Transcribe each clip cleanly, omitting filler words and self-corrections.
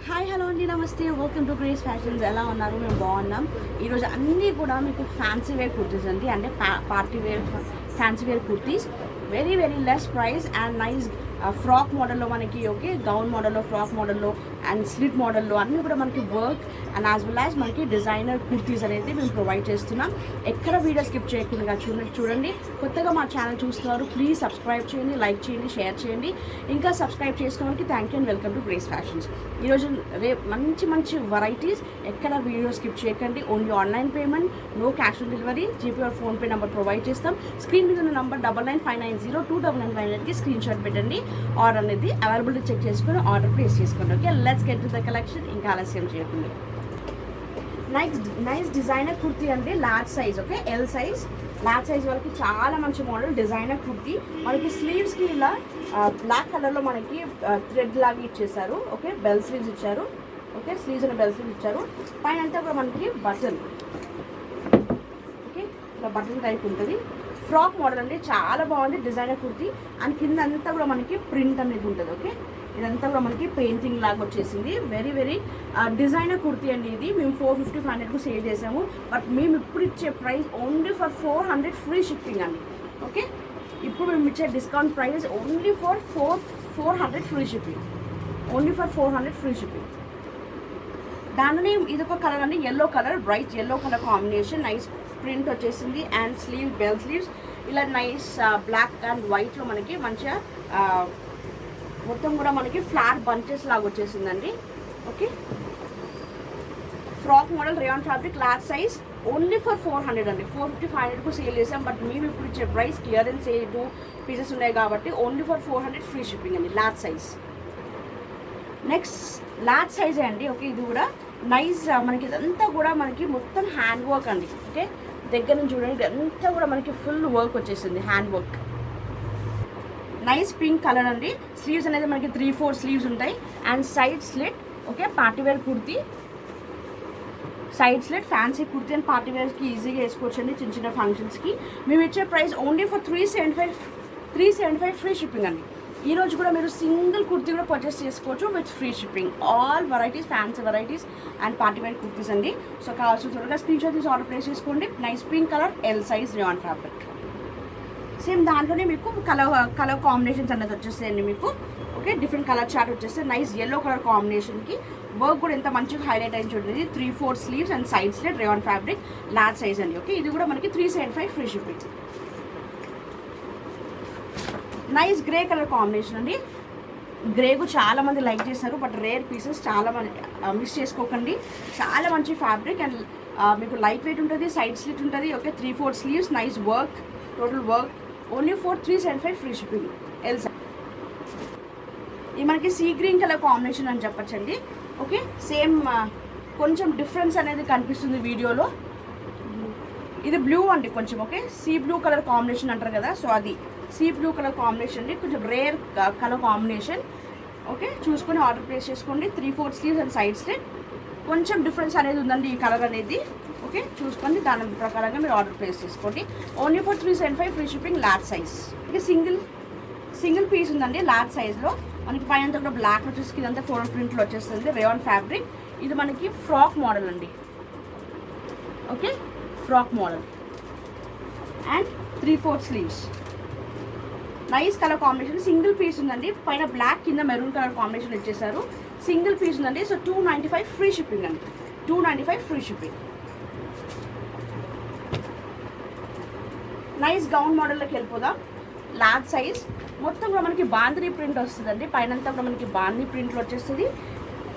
Hi hello అండి, నమస్తే. Welcome to Grace fashions. ఎలా ఉన్నారు? మేము బాగున్నాం. ఈరోజు అన్నీ కూడా మీకు ఫ్యాన్సీ వేర్ కుర్తీస్ అండి, అంటే party wear fancy wear kurtis. Very very less price and nice frock మోడల్లో మనకి, ఓకే, గౌన్ మోడల్లో, ఫ్రాక్ మోడల్లో అండ్ స్లిట్ మోడల్లో అన్నీ కూడా మనకి work and as well as మనకి డిజైనర్ కుర్తీస్ అనేది మేము ప్రొవైడ్ చేస్తున్నాం. ఎక్కడ వీడియో స్కిప్ చేయకుండా చూడండి. కొత్తగా మా ఛానల్ చూస్తున్నారు, ప్లీజ్ సబ్స్క్రైబ్ చేయండి, లైక్ చేయండి, షేర్ చేయండి. ఇంకా సబ్స్క్రైబ్ చేసుకోవడానికి thank you and welcome to Grace Fashions. ఈరోజు మంచి మంచి వెరైటీస్, ఎక్కడ వీడియో స్కిప్ చేయకండి. Only online payment, no cash on delivery. GPay or PhonePe number provide చేస్తాం. స్క్రీన్ మీద ఉన్న నంబర్ 9959029958కి స్క్రీన్ షాట్ పెట్టండి. ఆర్డర్ అనేది అవైలబిలిటీ చెక్ చేసుకుని ఆర్డర్ ప్లేస్ చేసుకోండి. Okay, let's get to the collection. ఇంకా ఆలస్యం చేయకుండా నైస్ డిజైనర్ కుర్తీ అంటే large size, okay, L size, large size వాళ్ళకి చాలా మంచి మోడల్ డిజైనర్ కుర్తీ. మనకి స్లీవ్స్కి ఇలా బ్లాక్ కలర్లో మనకి థ్రెడ్ లాగా ఇచ్చేసారు. ఓకే, బెల్ స్లీవ్స్ ఇచ్చారు. ఓకే, స్లీవ్స్ అని బెల్ స్లీవ్స్ ఇచ్చారు. పైన అంతా కూడా మనకి బటన్, ఓకే, ఇలా బటన్ టైప్ ఉంటుంది. ఫ్రాక్ మోడల్ అండి, చాలా బాగుంది డిజైనర్ కుర్తీ. అండ్ కింద అంతా కూడా మనకి ప్రింట్ అనేది ఉంటుంది. ఓకే, ఇదంతా కూడా మనకి పెయింటింగ్ లాగా వచ్చేసింది. వెరీ వెరీ డిజైనర్ కుర్తీ అండి. ఇది మేము 450-500కు సేల్ చేసాము. బట్ మేము ఇప్పుడు ఇచ్చే price only for 400 free shipping అండి. ఓకే, ఇప్పుడు మేము ఇచ్చే discount price only for 400 free shipping. Only for 400 free shipping. దానిని ఇదొక కలర్ అండి, yellow colour, bright yellow colour combination. Nice print వచ్చేసింది అండ్ స్లీవ్ బెల్ స్లీవ్స్ ఇలా నైస్ బ్లాక్ అండ్ వైట్లో మనకి మంచిగా మొత్తం కూడా మనకి ఫ్లాట్ బంచెస్ లాగా వచ్చేసిందండి. Okay, frock model rayon fabric large size only for 400 అండి. 450-500కు సేల్ చేసాం. బట్ మేము ఇప్పుడు ఇచ్చే ప్రైస్ క్లియరెన్స్ 2 పీసెస్ ఉన్నాయి కాబట్టి ఓన్లీ ఫర్ 400 ఫ్రీ షిప్పింగ్ అండి, లార్జ్ సైజ్. నెక్స్ట్ లార్జ్ సైజే అండి. ఓకే, ఇది కూడా నైస్ మనకి ఇదంతా కూడా మనకి మొత్తం హ్యాండ్ వర్క్ అండి. ఓకే, దగ్గర నుంచి చూడండి, ఇదంతా కూడా మనకి ఫుల్ వర్క్ వచ్చేసింది, hand work. Nice pink colour అండి. స్లీవ్స్ అనేది మనకి 3-4 స్లీవ్స్ ఉంటాయి and side slit. Okay, party wear kurti, side slit fancy kurti and పార్టీవేర్స్కి ఈజీగా వేసుకోవచ్చండి, చిన్న చిన్న ఫంక్షన్స్కి. మేము ఇచ్చే price only for 375 free shipping అండి. ఈరోజు కూడా మీరు సింగిల్ కుర్తీ కూడా పర్చేస్ చేసుకోవచ్చు with free shipping. All varieties, fancy varieties and party wear kurtis అండి. సో కావాల్సిన త్వరగా స్క్రీన్ షాట్ తీసి ఆర్డర్ ప్లేస్ చేసుకోండి. Nice pink colour, L size rayon fabric. Same దాంట్లోనే మీకు కలర్ కాంబినేషన్స్ అనేది వచ్చేస్తాయండి మీకు. ఓకే, డిఫరెంట్ కలర్ చార్ట్ వచ్చేస్తే నైస్ ఎల్లో కలర్ కాంబినేషన్కి వర్క్ కూడా ఎంత మంచిగా హైలైట్ అయింది చూడండి. 3-4 sleeves and side sleeve rayon fabric large size అండి. ఓకే, ఇది కూడా మనకి 375 free shipping. Nice grey colour combination అండి. గ్రేకు చాలా మంది లైక్ చేశారు, బట్ రేర్ పీసెస్, చాలా మంది మిస్ చేసుకోకండి. చాలా మంచి ఫ్యాబ్రిక్ అండ్ మీకు లైట్ వెయిట్ ఉంటుంది, సైడ్ స్లిట్ ఉంటుంది. Okay, 3-4 sleeves, nice work, total work. Only for 375 free shipping, L size. ఇది మనకి సీ గ్రీన్ కలర్ కాంబినేషన్ అని చెప్పచ్చండి. ఓకే, సేమ్ కొంచెం డిఫరెన్స్ అనేది కనిపిస్తుంది వీడియోలో. ఇది బ్లూ అండి కొంచెం. Okay, sea blue colour combination అంటారు కదా, సో అది సీ బ్లూ కలర్ కాంబినేషన్ అండి, కొంచెం రేర్ కలర్ కాంబినేషన్. ఓకే, చూసుకొని ఆర్డర్ ప్లేస్ చేసుకోండి. 3-4 స్లీవ్స్ అండ్ సైడ్ స్లిట్. కొంచెం డిఫరెన్స్ అనేది ఉందండి ఈ కలర్ అనేది. ఓకే, చూసుకొని దాని ప్రకారంగా మీరు ఆర్డర్ ప్లేస్ చేసుకోండి. Only for 375 free shipping, large size. ఇక సింగిల్ పీస్ ఉందండి లార్జ్ సైజ్లో. మనకి పైన కూడా బ్లాక్ వచ్చేసి ఇదంతా ఫ్లోరల్ ప్రింట్లో వచ్చేస్తుంది, రేయాన్ ఫ్యాబ్రిక్. ఇది మనకి ఫ్రాక్ మోడల్ అండి. Okay, frock model and 3-4 sleeves. Nice colour combination. Single piece ఉందండి, పైన బ్లాక్ కింద మెరూన్ కలర్ కాంబినేషన్ ఇచ్చేసారు. సింగిల్ పీస్ ఉందండి. సో 295 ఫ్రీ షిప్పింగ్ అండి, 295 ఫ్రీ షిప్పింగ్. నైస్ గౌన్ మోడల్లోకి వెళ్ళిపోదాం. లార్జ్ సైజ్ మొత్తం కూడా మనకి బాందిని ప్రింట్ వస్తుందండి. పైనంతా కూడా మనకి బాందిని ప్రింట్లో వచ్చేస్తుంది.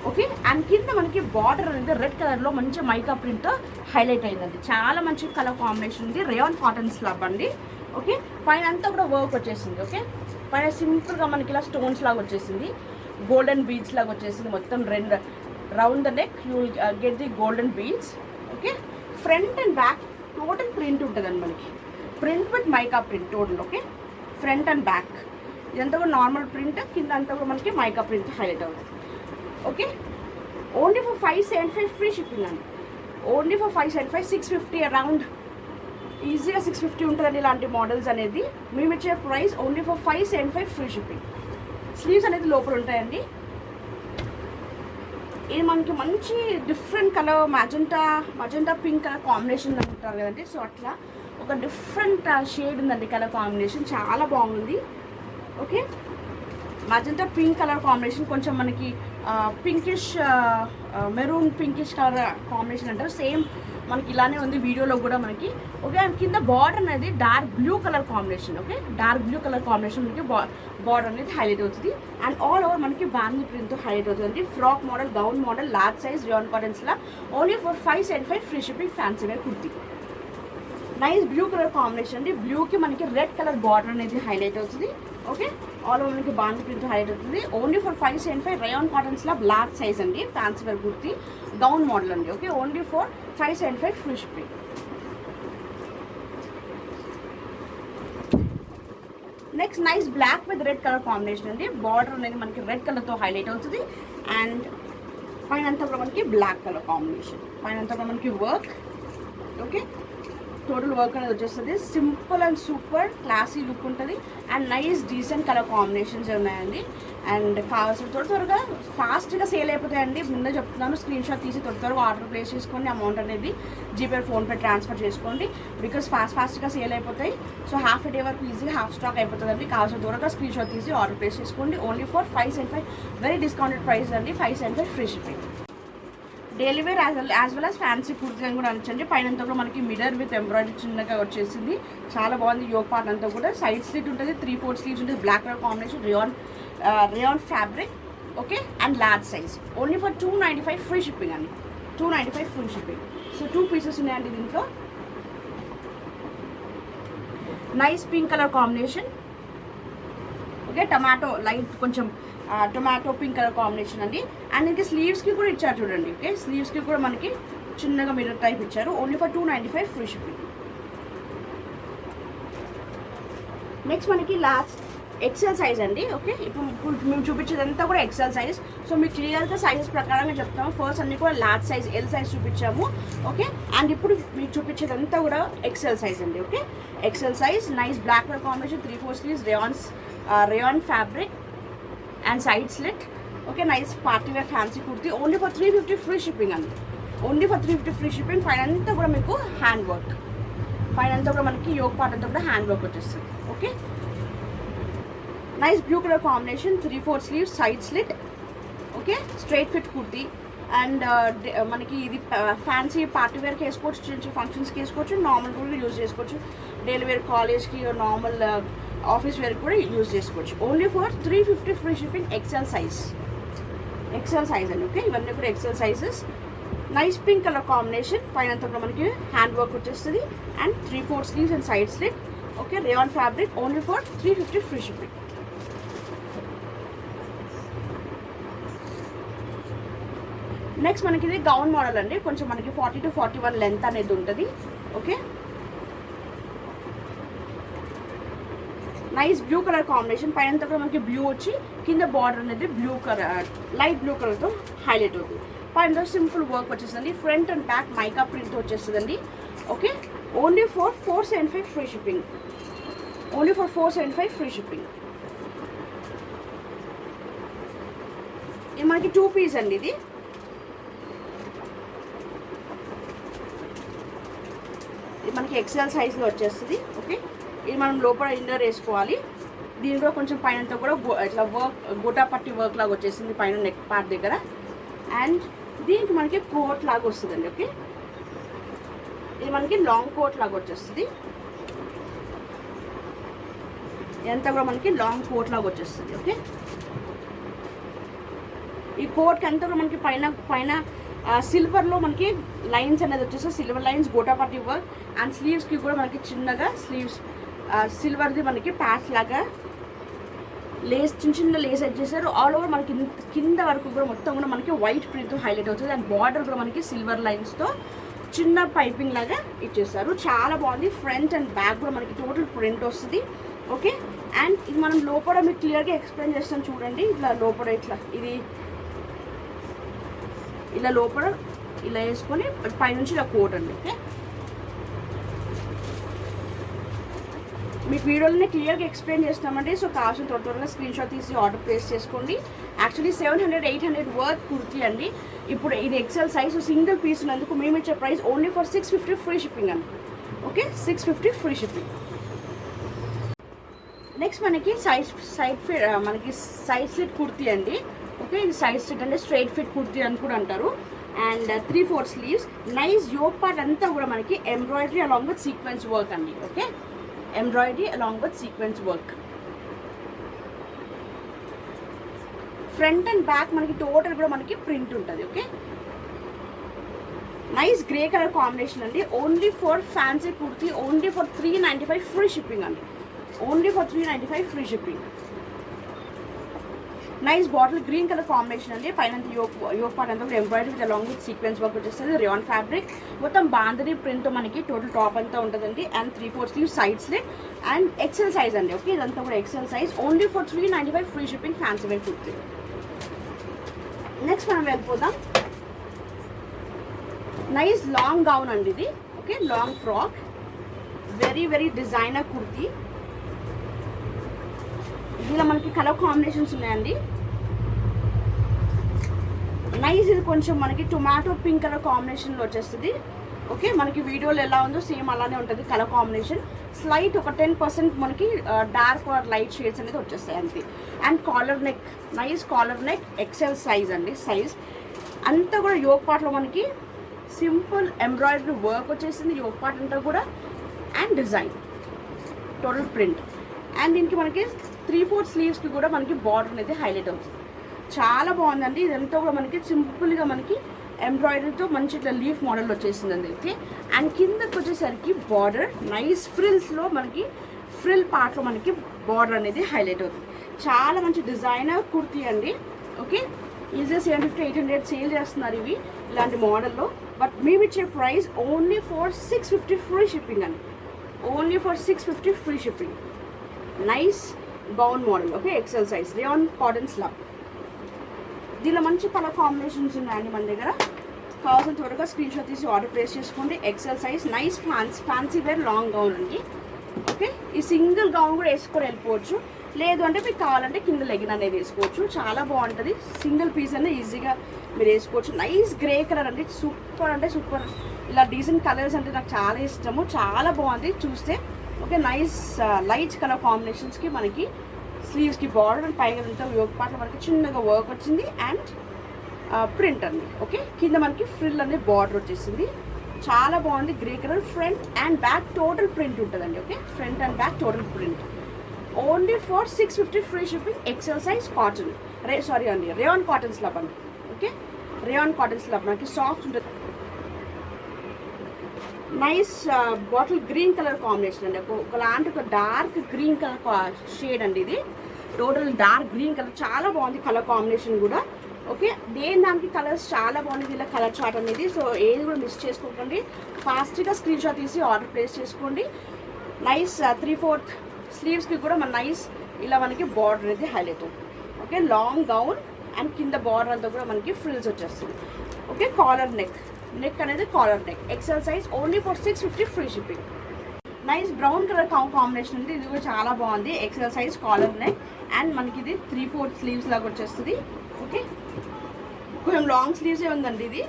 ఓకే, అండ్ కింద మనకి బార్డర్ అనేది రెడ్ కలర్లో మంచి మైకా ప్రింట్తో హైలైట్ అయిందండి. చాలా మంచి కలర్ కాంబినేషన్ ఉంది. రేయాన్ కాటన్ స్లబ్ అండి. ఓకే, పైన అంతా కూడా వర్క్ వచ్చేసింది. ఓకే, పైన సింపుల్గా మనకి ఇలా స్టోన్స్ లాగా వచ్చేసింది, గోల్డెన్ బీడ్స్ లాగా వచ్చేసింది. మొత్తం round the neck you will get the golden beads. Okay, front and back total print ఉంటుందండి మనకి, print with mica print total. Okay, front and back ఇదంతా కూడా నార్మల్ ప్రింట్, కింద అంతా కూడా మనకి మైకా ప్రింట్ హైలైట్ అవుతుంది. Okay, only for 575 free shipping అండి. ఓన్లీ ఫర్ 575, 650 అరౌండ్ ఈజీగా 650 ఉంటుందండి ఇలాంటి మోడల్స్ అనేది. మేము ఇచ్చే price only for 575 free shipping. Sleeves అనేది లోపల ఉంటాయండి. ఇది మనకి మంచి different colour magenta pink colour combination అంటారు కదండి. సో అట్లా ఒక డిఫరెంట్ షేడ్ ఉందండి కలర్ కాంబినేషన్, చాలా బాగుంది. Okay, magenta pink colour combination, కొంచెం మనకి pinkish maroon pinkish colour combination అంటారు. సేమ్ మనకి ఇలానే ఉంది వీడియోలో కూడా మనకి. ఓకే, అండ్ కింద బార్డర్ అనేది dark blue colour combination. Okay, dark blue colour combination మనకి బార్డర్ అనేది హైలైట్ అవుతుంది. అండ్ ఆల్ ఓవర్ మనకి బాందీ ప్రింట్తో హైలైట్ అవుతుంది. Frock model, gown model, large size rayon కాటన్స్లా only for 575 free shipping. Fancy wear kurti, nice blue colour combination అండి. బ్లూకి మనకి red colour border అనేది హైలైట్ అవుతుంది. ఓకే, ఆల్ ఓవర్ మనకి బాందీ ప్రింట్ హైలైట్ అవుతుంది. ఓన్లీ ఫర్ 575 రేయాన్ కాటన్స్లో బ్లాక్ సైజ్ అండి. Fancy wear kurti, gown model అండి. Okay, only for 575 free shipping. Next nice black with red colour combination అండి. బార్డర్ అనేది మనకి రెడ్ కలర్తో హైలైట్ అవుతుంది. అండ్ పైన అంతా కూడా మనకి బ్లాక్ కలర్ కాంబినేషన్, పైన అంతా కూడా మనకి వర్క్. ఓకే, టోటల్ వర్క్ అనేది వచ్చేస్తుంది. Simple and super classy look ఉంటుంది. And nice decent colour combinations ఉన్నాయండి. అండ్ కావాల్సిన త్వరగా ఫాస్ట్గా సేల్ అయిపోతాయండి. ముందే చెప్తున్నాను, స్క్రీన్ షాట్ తీసి త్వరగా ఆర్డర్ ప్లేస్ చేసుకోండి. అమౌంట్ అనేది జీపే, ఫోన్పే ట్రాన్స్ఫర్ చేసుకోండి. బికాస్ ఫాస్ట్గా సేల్ అయిపోతాయి. సో హాఫ్ డే వరకు ఈజీగా హాఫ్ స్టాక్ అయిపోతుందండి. కావాల్సిన త్వరగా స్క్రీన్ షాట్ తీసి ఆర్డర్ ప్లేస్ చేసుకోండి. Only for 575, very discounted price అండి. 575 free shipping. Daily where as well as fancy kurti అని కూడా అనొచ్చండి. పైన అంతా కూడా మనకి మిర్రర్ విత్ ఎంబ్రాయిడరీ చిన్నగా వచ్చేసింది, చాలా బాగుంది. యోగ్ పార్ట్ అంతా కూడా సైడ్ స్లిట్ ఉంటుంది, 3/4 స్లీవ్స్ ఉంటుంది. Black colour combination, rayon fabric. Okay, and large size only for 295 free shipping అండి. 295 ఫ్రీ షిప్పింగ్. సో 2 పీసెస్ ఉన్నాయండి దీంట్లో. Nice pink colour combination. Okay, tomato light కొంచెం టొమాటో పింక్ కలర్ కాంబినేషన్ అండి. And ఇంకా స్లీవ్స్కి కూడా ఇచ్చారు చూడండి. ఓకే, స్లీవ్స్కి కూడా మనకి చిన్నగా మిర్రర్ టైప్ ఇచ్చారు. Only for 295 free shipping. Next మనకి లాస్ట్ ఎక్సెల్ సైజ్ అండి. ఓకే, ఇప్పుడు మేము చూపించేదంతా కూడా ఎక్సెల్ సైజ్. సో మీకు క్లియర్గా సైజెస్ ప్రకారంగా చెప్తాము. ఫస్ట్ అన్ని కూడా లార్జ్ సైజ్, ఎల్ సైజ్ చూపించాము. ఓకే, అండ్ ఇప్పుడు మీకు చూపించేదంతా కూడా ఎక్సెల్ సైజ్ అండి. Okay, XL size, nice black colour combination, 3/4 sleeves, rayon fabric and side slit. Okay, nice party wear fancy kurti. Only for 350 free shipping అండి. Only for 350 free shipping. పైన అంతా కూడా మీకు హ్యాండ్ వర్క్, పైన అంతా కూడా మనకి యోగ్ పార్ట్ అంతా కూడా హ్యాండ్ వర్క్ వచ్చేస్తుంది. Okay, nice blue colour combination, 3/4 sleeves, side slit. Okay, straight fit kurti. And మనకి ఇది ఫ్యాన్సీ పార్టీ వేర్కి వేసుకోవచ్చు, చిన్న చిన్న ఫంక్షన్స్కి వేసుకోవచ్చు, నార్మల్ కూడా యూజ్ చేసుకోవచ్చు. డైలీ వేర్, కాలేజ్కి, నార్మల్ ఆఫీస్ వేర్ కూడా యూజ్ చేసుకోవచ్చు. Only for 350 free shipping. XL size అండి. ఓకే, ఇవన్నీ కూడా XL sizes. Nice pink colour combination, పైన అంతా కూడా మనకి హ్యాండ్ వర్క్ వచ్చేస్తుంది. And 3/4 sleeves and side slit. Okay, rayon fabric. Only for 350 free shipping. Next మనకి ఇది గౌన్ మోడల్ అండి. కొంచెం మనకి 40 to 41 లెంత్ అనేది ఉంటుంది. Okay, nice blue colour combination, పైన కూడా మనకి బ్లూ వచ్చి కింద బార్డర్ అనేది బ్లూ కలర్, లైట్ బ్లూ కలర్తో హైలైట్ అవుతుంది. పైన సింపుల్ వర్క్ వచ్చేస్తుంది. Front and back mica print వచ్చేస్తుందండి. Okay, only for 475 free shipping. Only for 475 free shipping. ఇది మనకి 2 పీస్ అండి. ఇది మనకి ఎక్సెల్ సైజ్లో వచ్చేస్తుంది. ఓకే, ఇది మనం లోపల ఇన్నర్ వేసుకోవాలి. దీంట్లో కొంచెం పైన కూడా ఇట్లా వర్క్, గోటా పట్టి వర్క్ లాగా వచ్చేసింది పైన నెక్ పార్ట్ దగ్గర. అండ్ దీనికి మనకి కోట్ లాగా వస్తుందండి. ఓకే, ఇది మనకి లాంగ్ కోట్ లాగా వచ్చేస్తుంది. ఇదంతా కూడా మనకి లాంగ్ కోట్ లాగా వచ్చేస్తుంది. ఓకే, ఈ కోట్కి అంతా కూడా మనకి పైన సిల్వర్లో మనకి లైన్స్ అనేది వచ్చేసి సిల్వర్ లైన్స్, గోటా పట్టి వర్క్. అండ్ స్లీవ్స్కి కూడా మనకి చిన్నగా స్లీవ్స్ సిల్వర్ది మనకి ప్యాచ్ లాగా లేస్, చిన్న లేస్ సెట్ చేశారు. ఆల్ ఓవర్ మనకి కింద వరకు కూడా మొత్తం కూడా మనకి వైట్ ప్రింట్తో హైలైట్ అవుతుంది. అండ్ బార్డర్ కూడా మనకి సిల్వర్ లైన్స్తో చిన్న పైపింగ్ లాగా ఇచ్చేస్తారు. చాలా బాగుంది. ఫ్రంట్ అండ్ బ్యాక్ కూడా మనకి టోటల్ ప్రింట్ వస్తుంది. ఓకే, అండ్ ఇది మనం లోపల మీకు క్లియర్గా ఎక్స్ప్లెయిన్ చేస్తాం చూడండి. ఇట్లా లోపల ఇట్లా ఇది ఇలా లోపల ఇలా వేసుకొని పైనుంచి ఇలా కోట్ అండి. ఓకే, మీకు వీడియోలోనే క్లియర్గా ఎక్స్ప్లెయిన్ చేస్తామండి. సో కావాల్సిన త్వరగా స్క్రీన్ షాట్ తీసి ఆర్డర్ ప్లేస్ చేసుకోండి. యాక్చువల్లీ 700-800 వర్త్ కుర్తీ అండి. ఇప్పుడు ఇది ఎక్సెల్ సైజ్ సింగిల్ పీస్ ఉన్నందుకు మేము ఇచ్చే price only for 650 free shipping అండి. Okay, 650 free shipping. నెక్స్ట్ మనకి మనకి సైడ్ స్లిట్ కుర్తీ అండి. ఓకే, ఇది సైడ్ స్లిట్ అంటే స్ట్రైట్ ఫిట్ కుర్తీ అని కూడా అంటారు. And 3/4 sleeves, nice yoke part అంతా కూడా మనకి embroidery along with sequence work అండి. Okay, embroidery along with sequence work. Front and back మనకి టోటల్ కూడా మనకి ప్రింట్ ఉంటుంది. Okay, nice grey colour combination అండి. Only for fancy kurti, only for 395 free shipping అండి. Only for 395 free shipping. Nice bottle green colour combination అండి. పైన yoke part అంతా కూడా embroidery with along with sequence work వచ్చేస్తుంది. రియాన్ ఫ్యాబ్రిక్ మొత్తం బాందరీ print మనకి టోటల్ టాప్ అంతా ఉంటుందండి. And 3/4 sleeve side slit and XL size అండి. ఓకే, ఇదంతా కూడా XL size. Only for 395 free shipping fancy wear kurti. Next మనం వెళ్ళిపోదాం. నైస్ లాంగ్ గౌన్ అండి ఇది. Okay, long frock, very designer kurti. ఇలా మనకి కలర్ కాంబినేషన్స్ ఉన్నాయండి. నైస్, ఇది కొంచెం మనకి టొమాటో పింక్ కలర్ కాంబినేషన్లో వచ్చేస్తుంది. ఓకే, మనకి వీడియోలో ఎలా ఉందో సేమ్ అలానే ఉంటుంది కలర్ కాంబినేషన్. స్లైట్ ఒక 10% మనకి డార్క్ ఆర్ లైట్ షేడ్స్ అనేది వచ్చేస్తాయి అంతే. And collar neck, nice collar neck, XL size అండి. సైజ్ అంతా కూడా యోక్ పార్ట్లో మనకి సింపుల్ ఎంబ్రాయిడరీ వర్క్ వచ్చేసింది యోక్ పార్ట్ అంతా కూడా. And design total print. And దీనికి మనకి 3/4 స్లీవ్స్కి కూడా మనకి బార్డర్ అనేది హైలైట్ అవుతుంది. చాలా బాగుందండి. ఇదంతా కూడా మనకి సింపుల్గా మనకి ఎంబ్రాయిడరీతో మంచి ఇట్లా లీఫ్ మోడల్ వచ్చేసిందండి. ఓకే, అండ్ కిందకి వచ్చేసరికి బార్డర్ నైస్ ఫ్రిల్స్లో మనకి ఫ్రిల్ పార్ట్లో మనకి బార్డర్ అనేది హైలైట్ అవుతుంది. చాలా మంచి డిజైనర్ కుర్తీ అండి. ఓకే, ఈజీగా 750-800 సేల్ చేస్తున్నారు ఇవి ఇలాంటి మోడల్లో. బట్ మేము ఇచ్చే price only for 650 free shipping అండి. Only for 650 free shipping. Nice gown model. Okay, XL size, rayon cotton slub. దీనిలో మంచి కలర్ కాంబినేషన్స్ ఉన్నాయండి మన దగ్గర. కావాల్సిన త్వరగా స్క్రీన్ షాట్ తీసి ఆర్డర్ ప్లేస్ చేసుకోండి. XL size, nice fancy wear long gown అండి. ఓకే, ఈ సింగిల్ గౌన్ కూడా వేసుకొని వెళ్ళిపోవచ్చు. లేదు అంటే మీకు కావాలంటే కింద లెగిన్ అనేది వేసుకోవచ్చు. చాలా బాగుంటుంది. సింగిల్ పీస్ అనేది ఈజీగా మీరు వేసుకోవచ్చు. నైస్ గ్రే కలర్ అండి. సూపర్ అంటే సూపర్. ఇలా డీసెంట్ కలర్స్ అంటే నాకు చాలా ఇష్టము. చాలా బాగుంది చూస్తే. ఓకే, నైస్ లైట్ కలర్ కాంబినేషన్స్కి మనకి స్లీవ్స్కి బార్డర్ అండ్ పైగా అంతా యోక్ పార్ట్లో మనకి చిన్నగా వర్క్ వచ్చింది. అండ్ ప్రింట్ అండి. ఓకే, కింద మనకి ఫ్రిల్ అనేది బార్డర్ వచ్చేసింది. చాలా బాగుంది. Grey colour. Front and back total print ఉంటుందండి. Okay, front and back total print. Only for 650 free shipping. XL size cotton అండి, రేయాన్ కాటన్ స్లబ్ అండి. ఓకే, రేయాన్ కాటన్ స్లబ్ మనకి సాఫ్ట్ ఉంటుంది. Nice bottle green colour combination అండి. ఒకలాంటి ఒక dark green colour shade అండి ఇది. Total dark green colour. చాలా బాగుంది కలర్ కాంబినేషన్ కూడా. ఓకే, దానికి కలర్స్ చాలా బాగుంది ఇలా కలర్ చార్ట్ అనేది. సో ఏది కూడా మిస్ చేసుకోకండి. ఫాస్ట్గా స్క్రీన్ షాట్ తీసి ఆర్డర్ ప్లేస్ చేసుకోండి. నైస్ 3/4 స్లీవ్స్కి కూడా మన నైస్ ఇలా మనకి బార్డర్ అనేది హైలైట్ అవుతుంది. ఓకే, లాంగ్ గౌన్ అండ్ కింద బార్డర్ అంతా కూడా మనకి ఫ్రిల్స్ వచ్చేస్తుంది. ఓకే, కాలర్ నెక్ అనేది collar neck. XL size. Only for 650 free shipping. Nice brown colour combination ఉంది. ఇది కూడా చాలా బాగుంది. XL size collar neck and మనకి ఇది 3/4 స్లీవ్స్ లాగా వచ్చేస్తుంది. ఓకే, కొంచెం లాంగ్ స్లీవ్సే ఉందండి ఇది.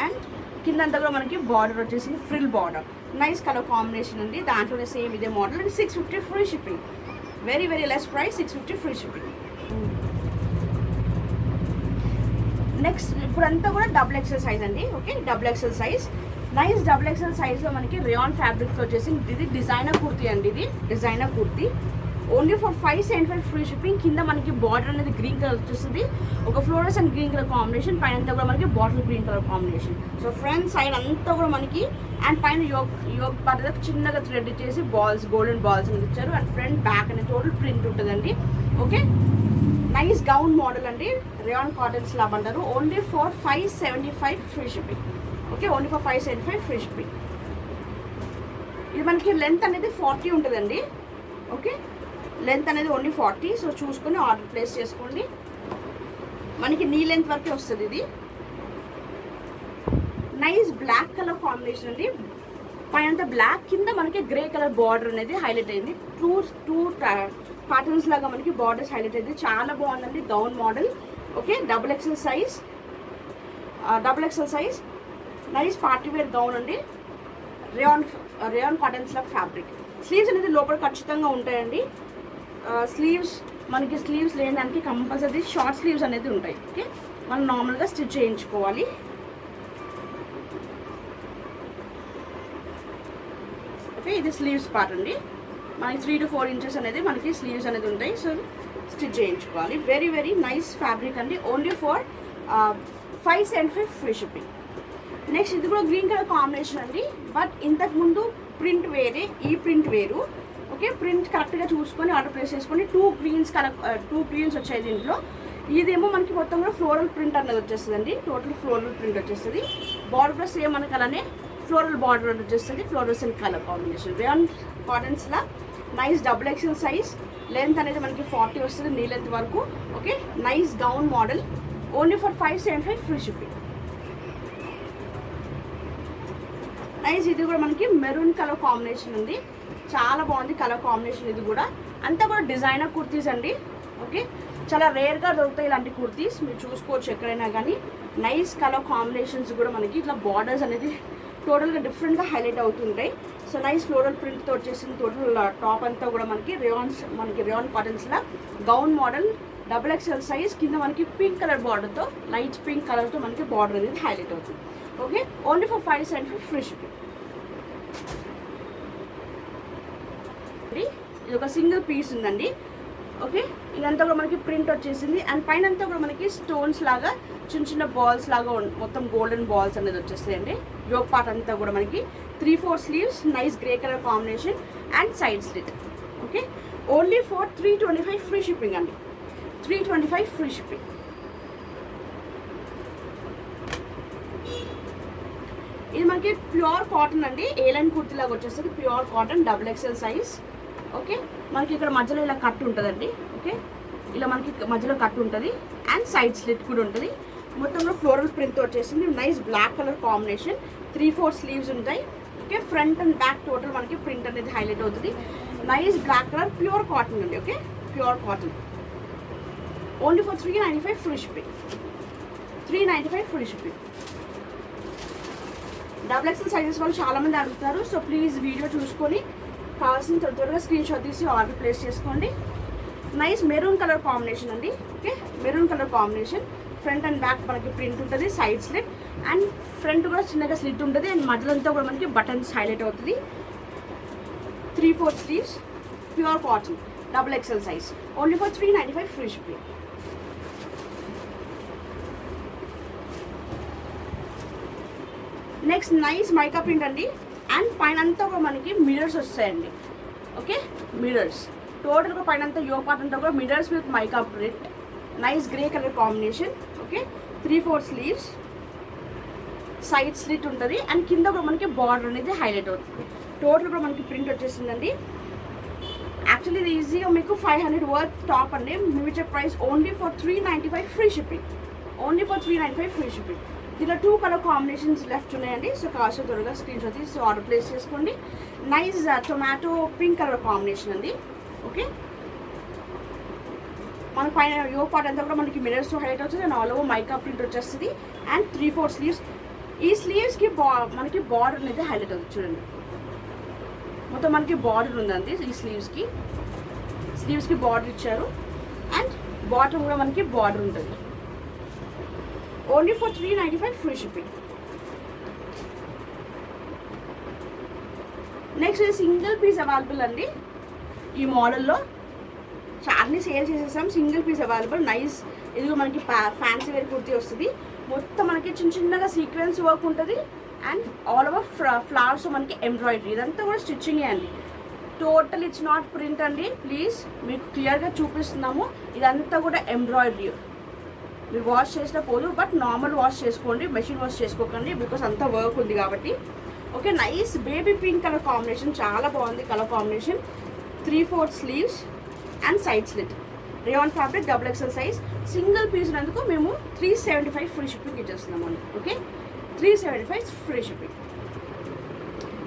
అండ్ కిందంతా కూడా మనకి బార్డర్ వచ్చేసింది, frill border. Nice colour combination ఉంది. దాంట్లోనే సేమ్ ఇదే model. And 650 free shipping. Very less price, 650 free shipping. Next ఇప్పుడంతా కూడా డబుల్ ఎక్సెల్ సైజ్ అండి. Okay, double XL size. Nice double XL సైజ్లో మనకి రియాన్ ఫ్యాబ్రిక్తో వచ్చేసి ఇది డిజైనర్ కుర్తీ అండి. ఇది designer kurti. Only for 575 free shipping. కింద మనకి బార్డర్ అనేది గ్రీన్ కలర్ వచ్చేస్తుంది. ఒక ఫ్లోరస్ అండ్ గ్రీన్ కలర్ కాంబినేషన్. పైన అంతా కూడా మనకి bottle green colour combination. So front side అంతా కూడా మనకి అండ్ పైన యోక్ పార్ట్ చిన్నగా థ్రెడ్ చేసి బాల్స్, గోల్డెన్ బాల్స్ అనేది ఇచ్చారు. అండ్ ఫ్రంట్ బ్యాక్ అనేది టోటల్ ప్రింట్ ఉంటుందండి. ఓకే, నైస్ గౌన్ మోడల్ అండి. రియాన్ కాటన్ స్లాబ్ అంటారు. Only for 575 free shipping. Okay, only for 575 free shipping. ఇది మనకి లెంత్ అనేది 40 ఉంటుందండి. ఓకే, లెంత్ అనేది ఓన్లీ 40. సో చూసుకొని ఆర్డర్ ప్లేస్ చేసుకోండి. మనకి నీ లెంత్ వరకే వస్తుంది ఇది. నైస్ బ్లాక్ కలర్ కాంబినేషన్ అండి. పైన బ్లాక్ కింద మనకి గ్రే కలర్ బార్డర్ అనేది హైలైట్ అయింది. టూ ప్యాటర్న్స్ లాగా మనకి బార్డర్స్ హైలైట్ అయింది. చాలా బాగుందండి gown model. Okay, double XL size nice party wear gown అండి. రేయాన్ కాటన్స్ లా ఫ్యాబ్రిక్. స్లీవ్స్ అనేది లోపల ఖచ్చితంగా ఉంటాయండి. మనకి స్లీవ్స్ లేడానికి కంపల్సరీ షార్ట్ స్లీవ్స్ అనేది ఉంటాయి. ఓకే, మనం నార్మల్గా స్టిచ్ చేయించుకోవాలి. ఓకే, ఇది స్లీవ్స్ పార్ట్ అండి. మనకి 3 to 4 inches అనేది మనకి స్లీవ్స్ అనేది ఉంటాయి. సో స్టిచ్ చేయించుకోవాలి. వెరీ వెరీ నైస్ ఫ్యాబ్రిక్ అండి. Only for 575 free shipping. Next ఇది కూడా గ్రీన్ కలర్ కాంబినేషన్ అండి. బట్ ఇంతకుముందు ప్రింట్ వేరే, ఈ ప్రింట్ వేరు. ఓకే, ప్రింట్ కరెక్ట్గా చూసుకొని ఆర్డర్ ప్లేస్ చేసుకొని 2 గ్రీన్స్ వచ్చాయి దీంట్లో. ఇదేమో మనకి మొత్తం కూడా ఫ్లోరల్ ప్రింట్ అనేది వచ్చేస్తుందండి. టోటల్ ఫ్లోరల్ ప్రింట్ వచ్చేస్తుంది. బార్డర్ కూడా సేమ్ మనకి అలానే ఫ్లోరల్ బార్డర్ అనేది వచ్చేస్తుంది. Fluorescent colour combination. రేయాన్ కాటన్స్లా nice double XL size. Length అనేది మనకి 40 వస్తుంది, నీ లెంత్ వరకు. Okay, nice gown model. Only for 575 free shipping. Nice, ఇది కూడా మనకి మెరూన్ కలర్ కాంబినేషన్ ఉంది. చాలా బాగుంది కలర్ కాంబినేషన్. ఇది కూడా అంతా కూడా డిజైనర్ కుర్తీస్ అండి. ఓకే, చాలా రేర్గా దొరుకుతాయి ఇలాంటి కుర్తీస్, మీరు చూసుకోవచ్చు ఎక్కడైనా కానీ. నైస్ కలర్ కాంబినేషన్స్ కూడా మనకి ఇట్లా బార్డర్స్ అనేది టోటల్గా డిఫరెంట్గా హైలైట్ అవుతుంటాయి. సో నైస్ ఫ్లోరల్ ప్రింట్తో వచ్చేసింది. టోటల్ టాప్ అంతా కూడా మనకి రేయాన్ కాటన్స్లా gown model, double XL size. కింద మనకి పింక్ కలర్ బార్డర్తో, లైట్ పింక్ కలర్తో మనకి బార్డర్ అనేది హైలైట్ అవుతుంది. Okay, only for 575 free shipping. ఇది ఒక సింగిల్ పీస్ ఉందండి. ఓకే, ఇదంతా కూడా మనకి ప్రింట్ వచ్చేసింది. అండ్ పైన అంతా కూడా మనకి స్టోన్స్ లాగా చిన్న చిన్న బాల్స్ లాగా మొత్తం గోల్డెన్ బాల్స్ అనేది వచ్చేస్తాయండి. యోక్ పార్ట్ అంతా కూడా మనకి 3/4 sleeves, nice grey colour combination and side slit. Okay, only for 325 free shipping అండి. 325 ఫ్రీ షిప్పింగ్. ఇది మనకి ప్యూర్ కాటన్ అండి. ఏ లైన్ కుర్తీ లాగా వచ్చేస్తుంది. Pure cotton, double XL size. Okay, మనకి ఇక్కడ మధ్యలో ఇలా కట్ ఉంటుందండి. ఓకే, ఇలా మనకి మధ్యలో కట్ ఉంటుంది అండ్ సైడ్ స్లిట్ కూడా ఉంటుంది. మొత్తంలో ఫ్లోరల్ ప్రింట్ వచ్చేసింది. Nice black colour combination. 3/4 sleeves ఉంటాయి. Okay, front and back total మనకి ప్రింట్ అనేది హైలైట్ అవుతుంది. Nice black colour pure cotton అండి. Okay, pure cotton. Only for 395 free shipping. 395 free shipping. Double XL sizes వాళ్ళు చాలామంది అడుగుతారు. So please video చూసుకొని కావాల్సిన త్వరగా స్క్రీన్ షాట్ తీసి ఆర్డర్ ప్లేస్ చేసుకోండి. నైస్ మెరూన్ కలర్ కాంబినేషన్ అండి. Okay, maroon colour combination. Front and back మనకి ప్రింట్ ఉంటుంది, సైడ్ స్లిట్ అండ్ ఫ్రంట్ కూడా చిన్నగా స్లిట్ ఉంటుంది. అండ్ మధ్యలో అంతా కూడా మనకి బటన్స్ హైలైట్ అవుతుంది. 3/4 sleeves, pure cotton, double XL size. Only for 395 free shipping. Next nice mica print అండి. అండ్ పైన అంతా కూడా మనకి మిరర్స్ వస్తాయండి. ఓకే, మిరర్స్ టోటల్గా పైన అంతా యోక్ పార్ట్ అంతా కూడా mirrors with mica print. Nice grey colour combination. Okay, 3/4 sleeves, side slit ఉంటుంది అండ్ కింద కూడా మనకి బార్డర్ అనేది హైలైట్ అవుతుంది. టోటల్ కూడా మనకి ప్రింట్ వచ్చేసిందండి. యాక్చువల్లీ ఇది ఈజీగా మీకు 500 వర్త్ టాప్ అండి. మీ price only for 395 free shipping. Only for 395 free shipping. దీనిలో 2 కలర్ కాంబినేషన్స్ లెఫ్ట్ ఉన్నాయండి. సో కాస్త త్వరగా స్క్రీన్ షాట్ తీసి ఆర్డర్ ప్లేస్ చేసుకోండి. Nice tomato pink colour combination అండి. ఓకే, మన పైన యోక్ పార్ట్ అంతా కూడా మనకి మిరర్స్తో హైలైట్ అవుతుంది and all over mica print వచ్చేస్తుంది. And 3/4 sleeves. ఈ స్లీవ్స్కి మనకి బార్డర్ అనేది హైలైట్ అవుతుంది. చూడండి, మొత్తం మనకి బార్డర్ ఉందండి. ఈ స్లీవ్స్కి బార్డర్ ఇచ్చారు అండ్ బాటమ్ కూడా మనకి బార్డర్ ఉంటుంది. Only for 395 free shipping. Next ఇది సింగిల్ పీస్ అవైలబుల్ అండి. ఈ మోడల్లో చాలా సేల్ చేసేసాం. Single piece available. నైస్, ఇది మనకి ఫ్యాన్సీ వేర్ కుర్తీ వస్తుంది. మొత్తం మనకి చిన్న చిన్నగా సీక్వెన్స్ వర్క్ ఉంటుంది అండ్ ఆల్ ఓవర్ ఫ్లవర్స్ మనకి ఎంబ్రాయిడరీ. ఇదంతా కూడా స్టిచ్చింగే అండి. టోటల్ ఇట్స్ నాట్ ప్రింట్ అండి. ప్లీజ్ మీకు క్లియర్గా చూపిస్తున్నాము. ఇదంతా కూడా ఎంబ్రాయిడరీ. మీరు వాష్ చేసినా పోదు, బట్ నార్మల్ వాష్ చేసుకోండి, మెషిన్ వాష్ చేసుకోకండి, బికాస్ అంతా వర్క్ ఉంది కాబట్టి. Okay, nice baby pink colour combination. చాలా బాగుంది colour combination. 3/4 sleeves and side slit. Rayon fabric, double XL size. Single piece ఉన్నందుకు మేము 375 ఫ్రీ షిప్పింగ్ ఇచ్చేస్తున్నామండి. Okay, 375 free shipping.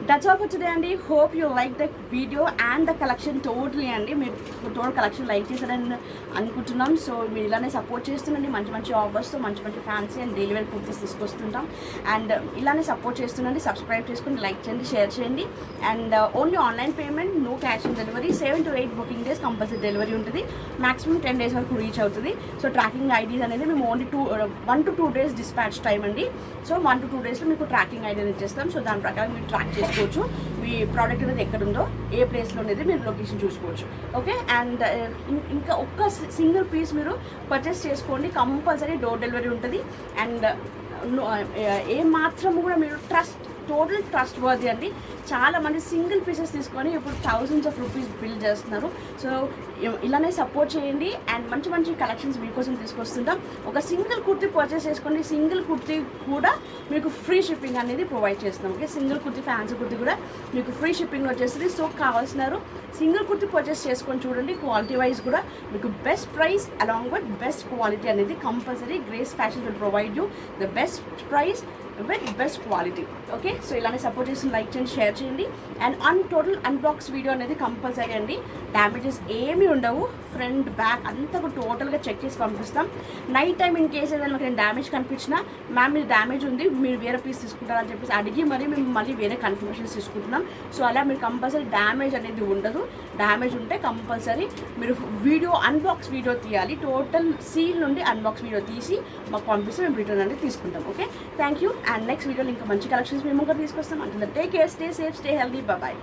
That's all for today అండి. Hope you like the video and the collection totally అండి. మీరు total collection like చేశారని అనుకుంటున్నాం. So మీరు ఇలానే సపోర్ట్ చేస్తుండండి. మంచి మంచి ఆఫర్స్తో మంచి మంచి ఫ్యాన్సీ అండ్ డెలివరీ కుర్తీస్ తీసుకొస్తుంటాం. అండ్ ఇలానే సపోర్ట్ చేస్తుండండి. సబ్స్క్రైబ్ చేసుకుని లైక్ చేయండి, షేర్ చేయండి. And only online payment, no cash on delivery. 7 to 8 booking days compulsory delivery ఉంటుంది. మాక్సిమం 10 days వరకు రీచ్ అవుతుంది. సో ట్రాకింగ్ ఐడీస్ అనేది మేము only 1 to 2 days dispatch time అండి. సో 1 to 2 daysలో మీకు ట్రాకింగ్ ఐడీ ఇచ్చేస్తాం. సో దాని ప్రకారం మీరు ట్రాక్ చేసుకోవచ్చు మీ ప్రోడక్ట్ అనేది ఎక్కడ ఉందో, ఏ ప్లేస్లో అనేది మీరు లొకేషన్ చూసుకోవచ్చు. ఓకే, అండ్ ఇంకా ఒక్క సింగిల్ పీస్ మీరు పర్చేస్ చేసుకోండి, కంపల్సరీ డోర్ డెలివరీ ఉంటుంది. అండ్ ఏ మాత్రము కూడా మీరు టోటల్ ట్రస్ట్ వర్ది అండి. చాలామంది సింగిల్ పీసెస్ తీసుకొని ఇప్పుడు thousands of rupees బిల్ చేస్తున్నారు. సో ఇలానే సపోర్ట్ చేయండి. అండ్ మంచి మంచి కలెక్షన్స్ మీకోసం తీసుకొస్తుంటాం. ఒక సింగిల్ కుర్తీ పర్చేస్ చేసుకోండి, సింగిల్ కుర్తీ కూడా మీకు ఫ్రీ షిప్పింగ్ అనేది ప్రొవైడ్ చేస్తున్నాం. Okay, single kurti, fancy kurti కూడా మీకు ఫ్రీ షిప్పింగ్ వచ్చేస్తుంది. సో కావాల్సినారు సింగిల్ కుర్తీ పర్చేస్ చేసుకొని చూడండి. క్వాలిటీ వైజ్ కూడా మీకు best price along with best quality అనేది compulsory Grace Fashion will provide you the best price with best quality. Okay, so ఇలానే సపోర్ట్ చేసి లైక్ చేయండి, షేర్ చేయండి. అండ్ టోటల్ అన్బాక్స్ వీడియో అనేది కంపల్సరీ అండి. డ్యామేజెస్ ఏమీ ఉండవు. ఫ్రంట్ బ్యాక్ అంతా కూడా టోటల్గా చెక్ చేసి పంపిస్తాం. నైట్ టైం ఇన్ కేసు ఏదైనా మాకు డ్యామేజ్ కనిపించినా, మ్యామ్ మీరు డ్యామేజ్ ఉంది, మీరు వేరే పీస్ తీసుకుంటారని చెప్పేసి అడిగి మరి మేము మళ్ళీ వేరే కన్ఫర్మేషన్స్ తీసుకుంటున్నాం. సో అలా మీరు కంపల్సరీ డ్యామేజ్ అనేది ఉండదు. డ్యామేజ్ ఉంటే కంపల్సరీ మీరు అన్బాక్స్ వీడియో తీయాలి. టోటల్ సీల్ నుండి అన్బాక్స్ వీడియో తీసి మాకు పంపిస్తే మేము రిటర్న్ అనేది తీసుకుంటాం. Okay, thank you. And next వీడియోలో ఇంకా మంచి కలెక్షన్స్ మేము ఇంకా తీసుకొస్తాం. అంటే take care, stay safe, stay healthy, bye.